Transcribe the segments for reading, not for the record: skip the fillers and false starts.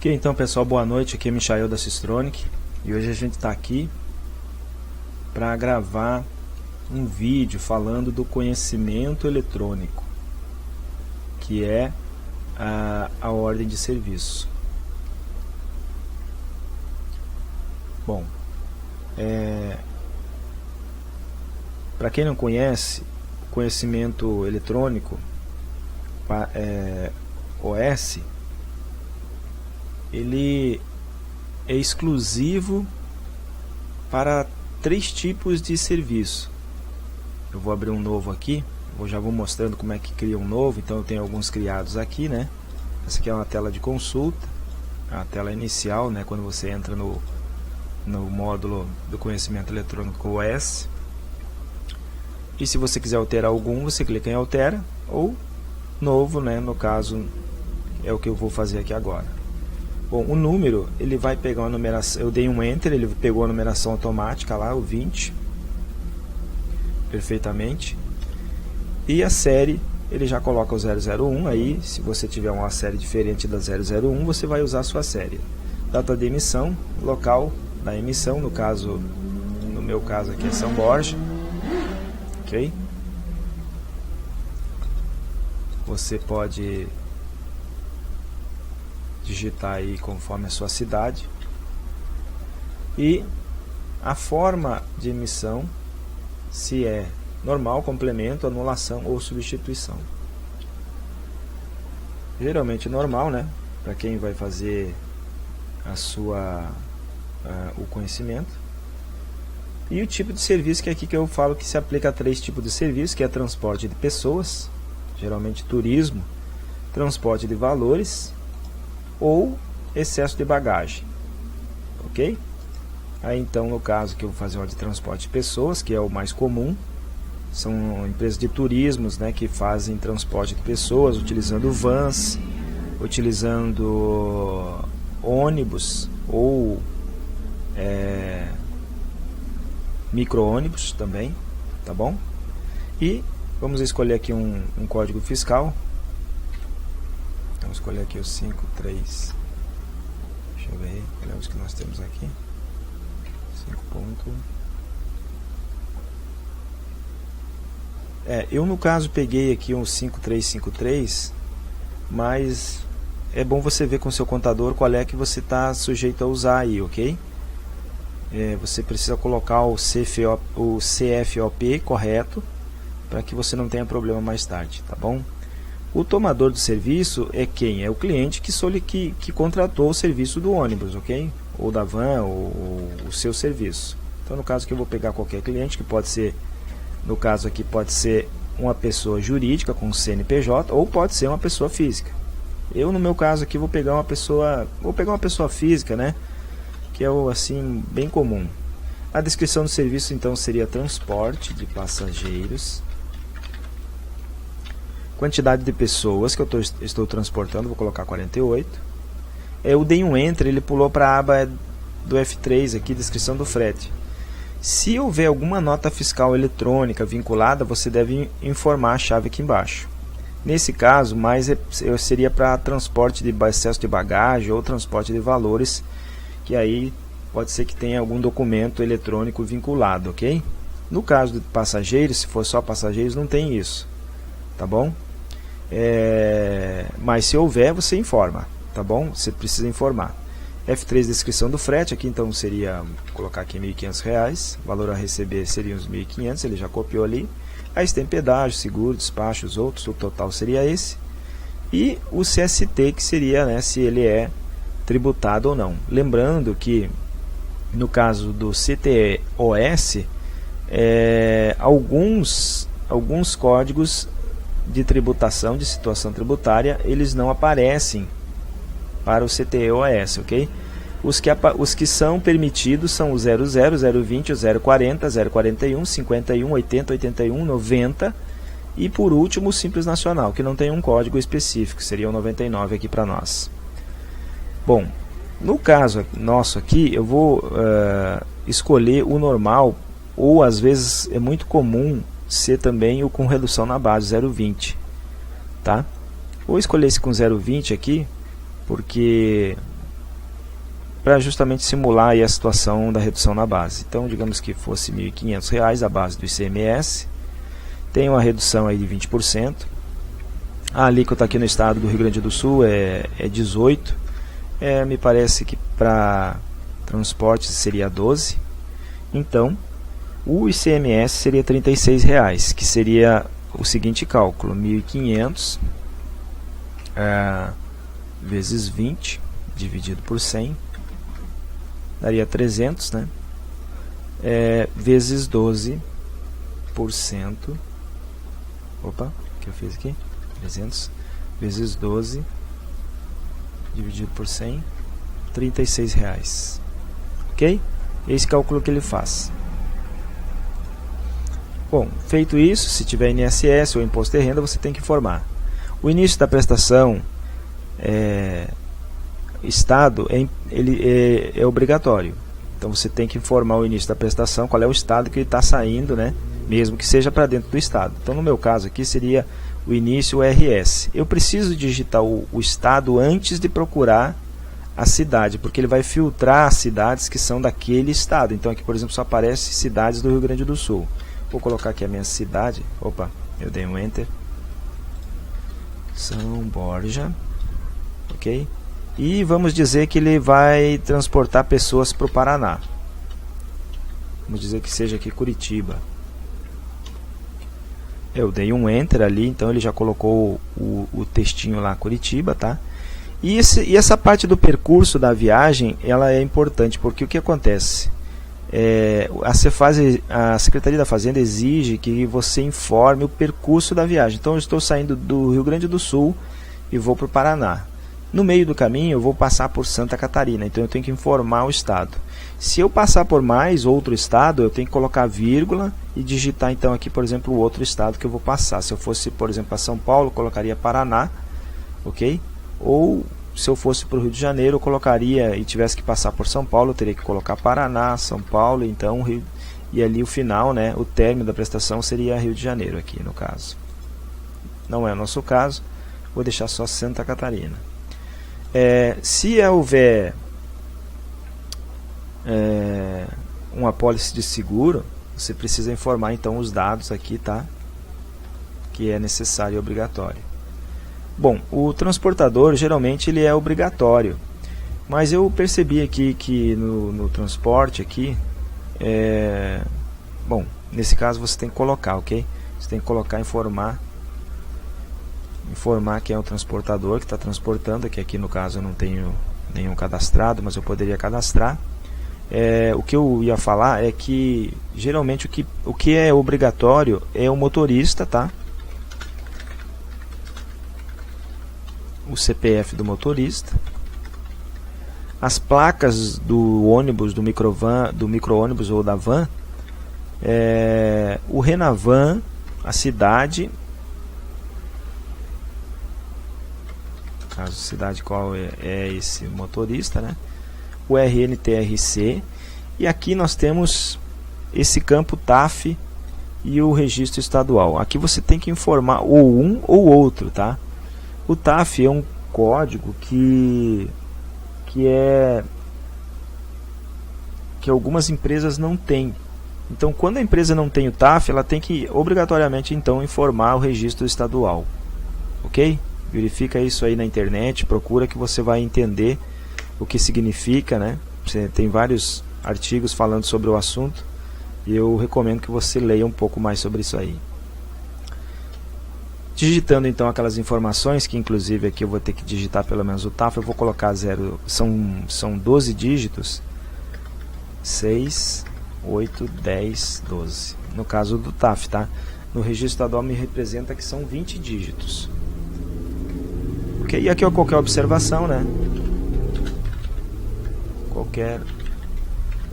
Ok, então pessoal, boa noite, aqui é Michael da Systronic e hoje a gente está aqui para gravar um vídeo falando do conhecimento eletrônico, que é a ordem de serviço. Bom, para quem não conhece, o conhecimento eletrônico, OS, ele é exclusivo para 3 tipos de serviço. Eu vou abrir um novo aqui, já vou mostrando como é que cria um novo. Então eu tenho alguns criados aqui, né? Essa aqui é uma tela de consulta, a tela inicial, né? Quando você entra no módulo do conhecimento eletrônico OS. E se você quiser alterar algum, você clica em altera, ou novo, né? No caso é o que eu vou fazer aqui agora. Bom, o número, ele vai pegar uma numeração, eu dei um Enter, ele pegou a numeração automática lá, o 20, perfeitamente. E a série, ele já coloca o 001, aí se você tiver uma série diferente da 001, você vai usar a sua série. Data de emissão, local da emissão, no meu caso aqui é São Borja, ok? Você pode digitar aí conforme a sua cidade. E a forma de emissão, se é normal, complemento, anulação ou substituição. Geralmente normal, né? Para quem vai fazer o conhecimento. E o tipo de serviço, que é aqui que eu falo que se aplica a 3 tipos de serviço, que é transporte de pessoas, geralmente turismo, transporte de valores ou excesso de bagagem, ok? Aí então, no caso que eu vou fazer uma de transporte de pessoas, que é o mais comum, são empresas de turismos, né, que fazem transporte de pessoas utilizando vans, utilizando ônibus ou micro-ônibus também, tá bom? E vamos escolher aqui um código fiscal. Vamos escolher aqui o 53. Deixa eu ver, olha os que nós temos aqui. 5. Eu no caso peguei aqui um 5353, mas é bom você ver com o seu contador qual é que você está sujeito a usar aí, ok? Você precisa colocar o CFOP correto para que você não tenha problema mais tarde, tá bom? O tomador do serviço é quem? É o cliente que contratou o serviço do ônibus, ok? Ou da van, ou o seu serviço. Então, no caso aqui eu vou pegar qualquer cliente, que pode ser, no caso aqui, pode ser uma pessoa jurídica com CNPJ, ou pode ser uma pessoa física. Eu, no meu caso aqui, vou pegar uma pessoa física, né? Que é o, assim, bem comum. A descrição do serviço, então, seria transporte de passageiros. Quantidade de pessoas que eu estou transportando, vou colocar 48. Eu dei um Enter, ele pulou para a aba do F3 aqui, descrição do frete. Se houver alguma nota fiscal eletrônica vinculada, você deve informar a chave aqui embaixo. Nesse caso, seria para transporte de excesso de bagagem ou transporte de valores, que aí pode ser que tenha algum documento eletrônico vinculado, ok? No caso de passageiros, se for só passageiros, não tem isso, tá bom? Mas se houver, você informa, tá bom? Você precisa informar. F3, descrição do frete, aqui então seria, colocar aqui R$1.500, valor a receber seria uns R$1.500, ele já copiou ali. Aí tem pedágio, seguro, despacho, os outros, o total seria esse. E o CST, que seria, né, se ele é tributado ou não. Lembrando que, no caso do CTOS, alguns códigos de tributação, de situação tributária, eles não aparecem para o CTOS, ok? Os que são permitidos são o 00, 020, o 040, 041, 51, 80, 81, 90 e por último o Simples Nacional, que não tem um código específico, seria o 99 aqui para nós. Bom, no caso nosso aqui, eu vou escolher o normal, ou às vezes é muito comum ser também o com redução na base, 0,20, tá? Vou escolher esse com 0,20 aqui, porque para justamente simular aí a situação da redução na base. Então, digamos que fosse R$ 1.500 a base do ICMS, tem uma redução aí de 20%. A alíquota aqui no estado do Rio Grande do Sul é 18%. Me parece que para transporte seria 12%. Então, o ICMS seria R$ 36,00, que seria o seguinte cálculo: 1.500 vezes 20 dividido por 100 daria 300, né? Vezes 12%. Opa, o que eu fiz aqui? 300 vezes 12 dividido por 100, R$ 36,00. Ok? Esse cálculo que ele faz. Bom, feito isso, se tiver INSS ou Imposto de Renda, você tem que informar. O início da prestação Estado ele é obrigatório. Então você tem que informar o início da prestação, qual é o estado que ele está saindo, né? Mesmo que seja para dentro do estado. Então no meu caso aqui seria o início, o RS. Eu preciso digitar o estado antes de procurar a cidade, porque ele vai filtrar as cidades que são daquele estado. Então aqui, por exemplo, só aparece cidades do Rio Grande do Sul. Vou colocar aqui a minha cidade. Opa, eu dei um Enter. São Borja. Ok? E vamos dizer que ele vai transportar pessoas para o Paraná. Vamos dizer que seja aqui Curitiba. Eu dei um Enter ali, então ele já colocou o textinho lá, Curitiba, tá? E essa parte do percurso da viagem, ela é importante, porque o que acontece? A Secretaria da Fazenda exige que você informe o percurso da viagem. Então eu estou saindo do Rio Grande do Sul e vou para o Paraná. No meio do caminho eu vou passar por Santa Catarina, então eu tenho que informar o estado. Se eu passar por mais outro estado, eu tenho que colocar vírgula e digitar então aqui, por exemplo, o outro estado que eu vou passar. Se eu fosse, por exemplo, para São Paulo, colocaria Paraná, ok? Ou se eu fosse para o Rio de Janeiro, eu colocaria, e tivesse que passar por São Paulo, eu teria que colocar Paraná, São Paulo, então Rio, e ali o final, né, o término da prestação seria Rio de Janeiro aqui no caso. Não é o nosso caso, vou deixar só Santa Catarina. Se houver uma apólice de seguro, você precisa informar então os dados aqui, tá? Que é necessário e obrigatório. Bom, o transportador geralmente ele é obrigatório, mas eu percebi aqui que no transporte aqui, bom, nesse caso você tem que colocar, ok? Você tem que colocar, informar quem é o transportador que está transportando, que aqui no caso eu não tenho nenhum cadastrado, mas eu poderia cadastrar. O que eu ia falar é que geralmente o que é obrigatório é o motorista, tá? O CPF do motorista, as placas do ônibus, do micro-ônibus ou da van, o Renavan, a cidade, caso cidade qual é esse motorista, né? O RNTRC, e aqui nós temos esse campo TAF e o registro estadual. Aqui você tem que informar ou um ou outro, tá? O TAF é um código que algumas empresas não têm. Então, quando a empresa não tem o TAF, ela tem que obrigatoriamente então informar o registro estadual. Ok? Verifica isso aí na internet, procura que você vai entender o que significa, né? Tem vários artigos falando sobre o assunto e eu recomendo que você leia um pouco mais sobre isso aí. Digitando então aquelas informações, que inclusive aqui eu vou ter que digitar pelo menos o TAF, eu vou colocar 0, são 12 dígitos, 6, 8, 10, 12. No caso do TAF, tá? No registro estadual me representa que são 20 dígitos. Ok, e aqui ó, qualquer observação, né? Qualquer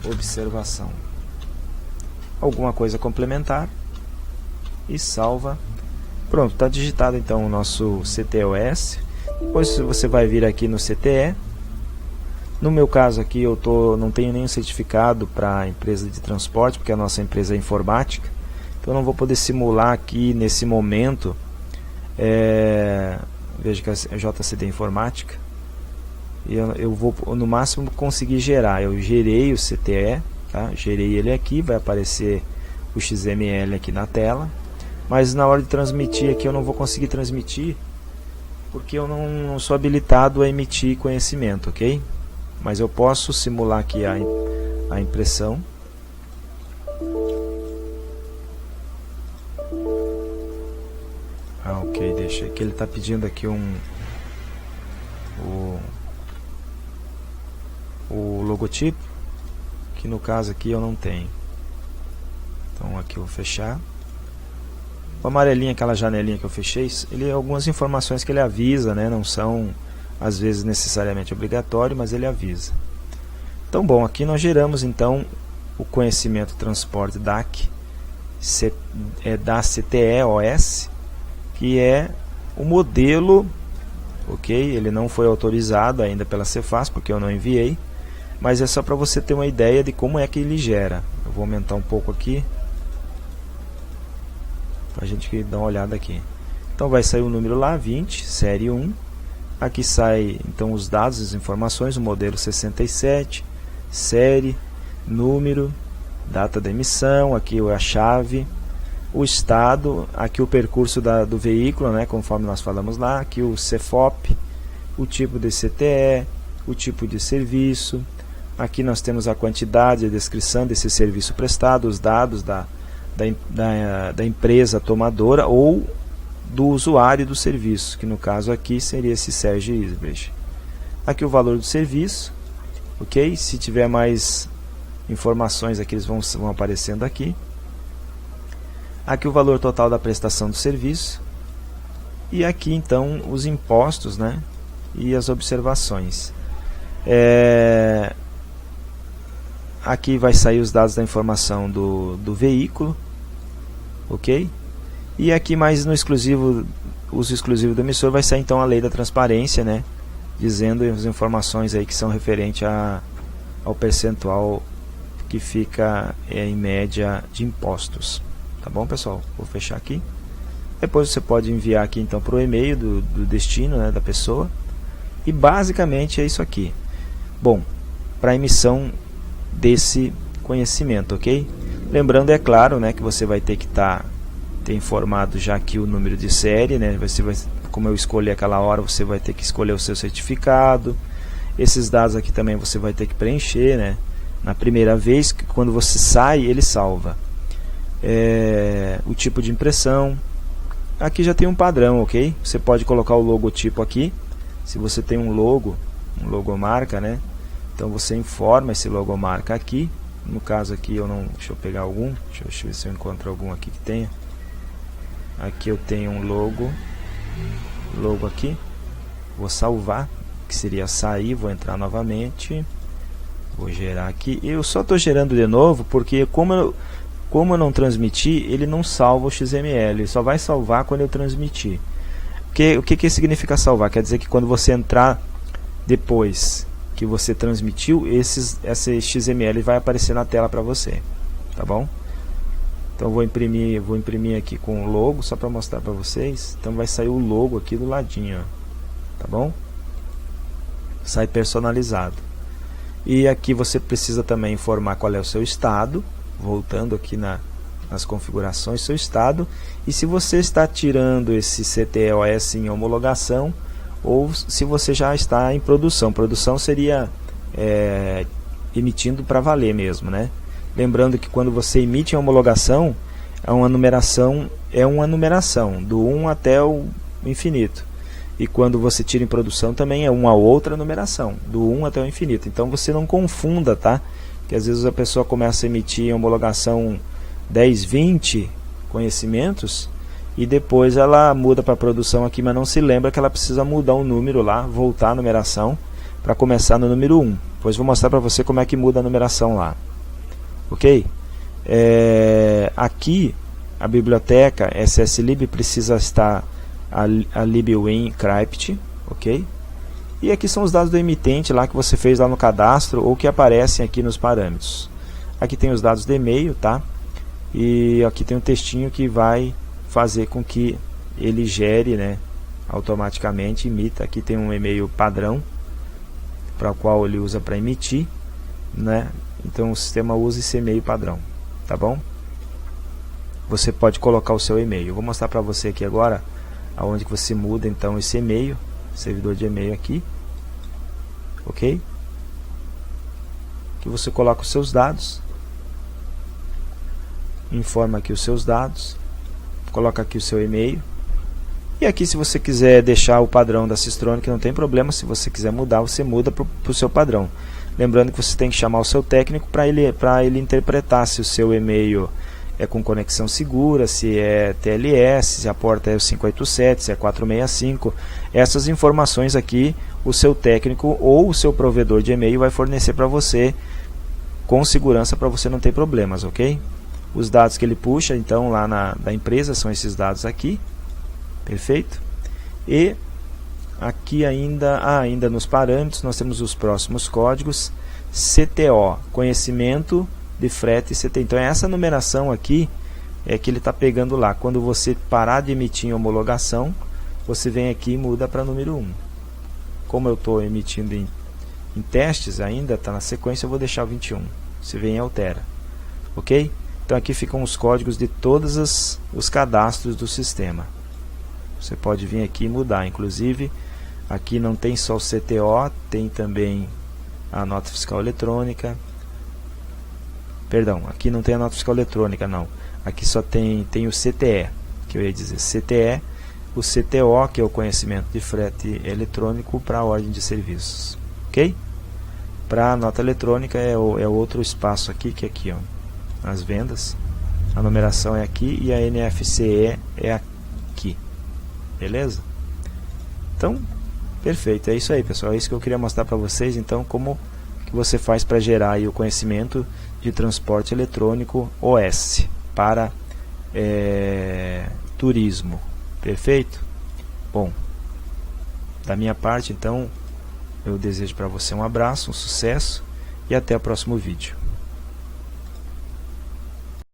observação. Alguma coisa complementar e salva. Pronto, está digitado então o nosso CTOS. Depois você vai vir aqui no CTE. No meu caso aqui eu não tenho nenhum certificado para a empresa de transporte, porque a nossa empresa é informática. Então eu não vou poder simular aqui nesse momento. Veja que é JCD Informática. eu vou no máximo conseguir gerar. Eu gerei o CTE, tá? Gerei ele aqui, vai aparecer o XML aqui na tela, mas na hora de transmitir aqui eu não vou conseguir transmitir porque eu não sou habilitado a emitir conhecimento, ok? Mas eu posso simular aqui a impressão. Ok, deixa aqui, ele está pedindo aqui o logotipo, que no caso aqui eu não tenho. Então aqui eu vou fechar. O amarelinho, aquela janelinha que eu fechei, ele algumas informações que ele avisa, né? Não são às vezes necessariamente obrigatório, mas ele avisa. Então, bom, aqui nós geramos então o conhecimento transporte DAC da CTE-OS, que é o modelo, ok? Ele não foi autorizado ainda pela Cefaz, porque eu não enviei, mas é só para você ter uma ideia de como é que ele gera. Eu vou aumentar um pouco aqui, para a gente dar uma olhada aqui. Então vai sair o número lá, 20, série 1. Aqui sai então os dados, as informações, o modelo 67, série, número, data da emissão, aqui a chave, o estado, aqui o percurso do veículo, né, conforme nós falamos lá, aqui o CFOP, o tipo de CTE, o tipo de serviço, aqui nós temos a quantidade, a descrição desse serviço prestado, os dados da empresa tomadora ou do usuário do serviço, que no caso aqui seria esse Sérgio Isbrecht. Aqui o valor do serviço, ok? Se tiver mais informações aqui, eles vão aparecendo aqui. Aqui o valor total da prestação do serviço. E aqui então os impostos, né? E as observações. Aqui vai sair os dados da informação do veículo, ok? E aqui mais no exclusivo, uso exclusivo do emissor, vai sair então a lei da transparência, né? Dizendo as informações aí que são referentes ao percentual que fica em média de impostos. Tá bom, pessoal? Vou fechar aqui. Depois você pode enviar aqui então para o e-mail do destino, né, da pessoa. E basicamente é isso aqui. Bom, para a emissão desse conhecimento, ok? Lembrando, é claro, né, que você vai ter que ter informado já aqui o número de série, né? Como eu escolhi aquela hora, você vai ter que escolher o seu certificado. Esses dados aqui também você vai ter que preencher, né? Na primeira vez, quando você sai, ele salva. O tipo de impressão. Aqui já tem um padrão, ok? Você pode colocar o logotipo aqui. Se você tem um logomarca, né? Então você informa esse logomarca aqui. No caso aqui eu não... Deixa eu pegar algum. Deixa eu ver se eu encontro algum aqui que tenha. Aqui eu tenho um logo aqui. Vou salvar, que seria sair. Vou entrar novamente. Vou gerar aqui. Eu só estou gerando de novo porque como eu não transmiti, ele não salva o XML. Ele só vai salvar quando eu transmitir. O que significa salvar? Quer dizer que quando você entrar depois que você transmitiu, esse XML vai aparecer na tela para você, tá bom? Então vou imprimir aqui com o logo só para mostrar para vocês. Então vai sair o logo aqui do ladinho, ó, tá bom? Sai personalizado. E aqui você precisa também informar qual é o seu estado, voltando aqui nas configurações, seu estado, e se você está tirando esse CTE-OS em homologação, ou se você já está em produção. Produção seria emitindo para valer mesmo, né? Lembrando que quando você emite a homologação, uma numeração do 1 até o infinito. E quando você tira em produção também é uma outra numeração, do 1 até o infinito. Então você não confunda, tá? Que às vezes a pessoa começa a emitir em homologação 10, 20 conhecimentos e depois ela muda para produção aqui, mas não se lembra que ela precisa mudar o número lá, voltar a numeração para começar no número 1. Depois vou mostrar para você como é que muda a numeração lá. Ok? Aqui a biblioteca SSLib precisa estar a libwin crypt, ok? E aqui são os dados do emitente lá que você fez lá no cadastro ou que aparecem aqui nos parâmetros. Aqui tem os dados de e-mail, tá? E aqui tem um textinho que vai fazer com que ele gere, né, automaticamente, imita. Aqui tem um e-mail padrão para o qual ele usa para emitir, né? Então o sistema usa esse e-mail padrão, tá bom? Você pode colocar o seu e-mail. Eu vou mostrar para você aqui agora aonde que você muda então esse e-mail, servidor de e-mail aqui, ok? Que você coloca os seus dados, informa aqui os seus dados, coloca aqui o seu e-mail, e aqui se você quiser deixar o padrão da Sistronic não tem problema, se você quiser mudar, você muda para o seu padrão. Lembrando que você tem que chamar o seu técnico para ele interpretar se o seu e-mail é com conexão segura, se é TLS, se a porta é o 587, se é 465. Essas informações aqui o seu técnico ou o seu provedor de e-mail vai fornecer para você com segurança, para você não ter problemas, ok? Os dados que ele puxa então lá da empresa são esses dados aqui, perfeito? E aqui ainda nos parâmetros nós temos os próximos códigos. CTO, conhecimento de frete CT. Então essa numeração aqui é que ele está pegando lá. Quando você parar de emitir em homologação, você vem aqui e muda para número 1. Como eu estou emitindo em testes, ainda está na sequência, eu vou deixar o 21. Você vem e altera, ok? Então aqui ficam os códigos de todos os cadastros do sistema. Você pode vir aqui e mudar. Inclusive aqui não tem só o CTO, tem também a nota fiscal eletrônica. Perdão, aqui não tem a nota fiscal eletrônica, não. Aqui só tem o CTE, que eu ia dizer CTE, o CTO, que é o conhecimento de frete eletrônico para a ordem de serviços, ok? Para a nota eletrônica é outro espaço aqui, que é aqui, ó, as vendas. A numeração é aqui e a NFCE é aqui, beleza? Então, perfeito, é isso aí, pessoal. É isso que eu queria mostrar para vocês, então, como que você faz para gerar aí o conhecimento de transporte eletrônico OS para turismo. Perfeito? Bom, da minha parte então eu desejo para você um abraço, um sucesso e até o próximo vídeo.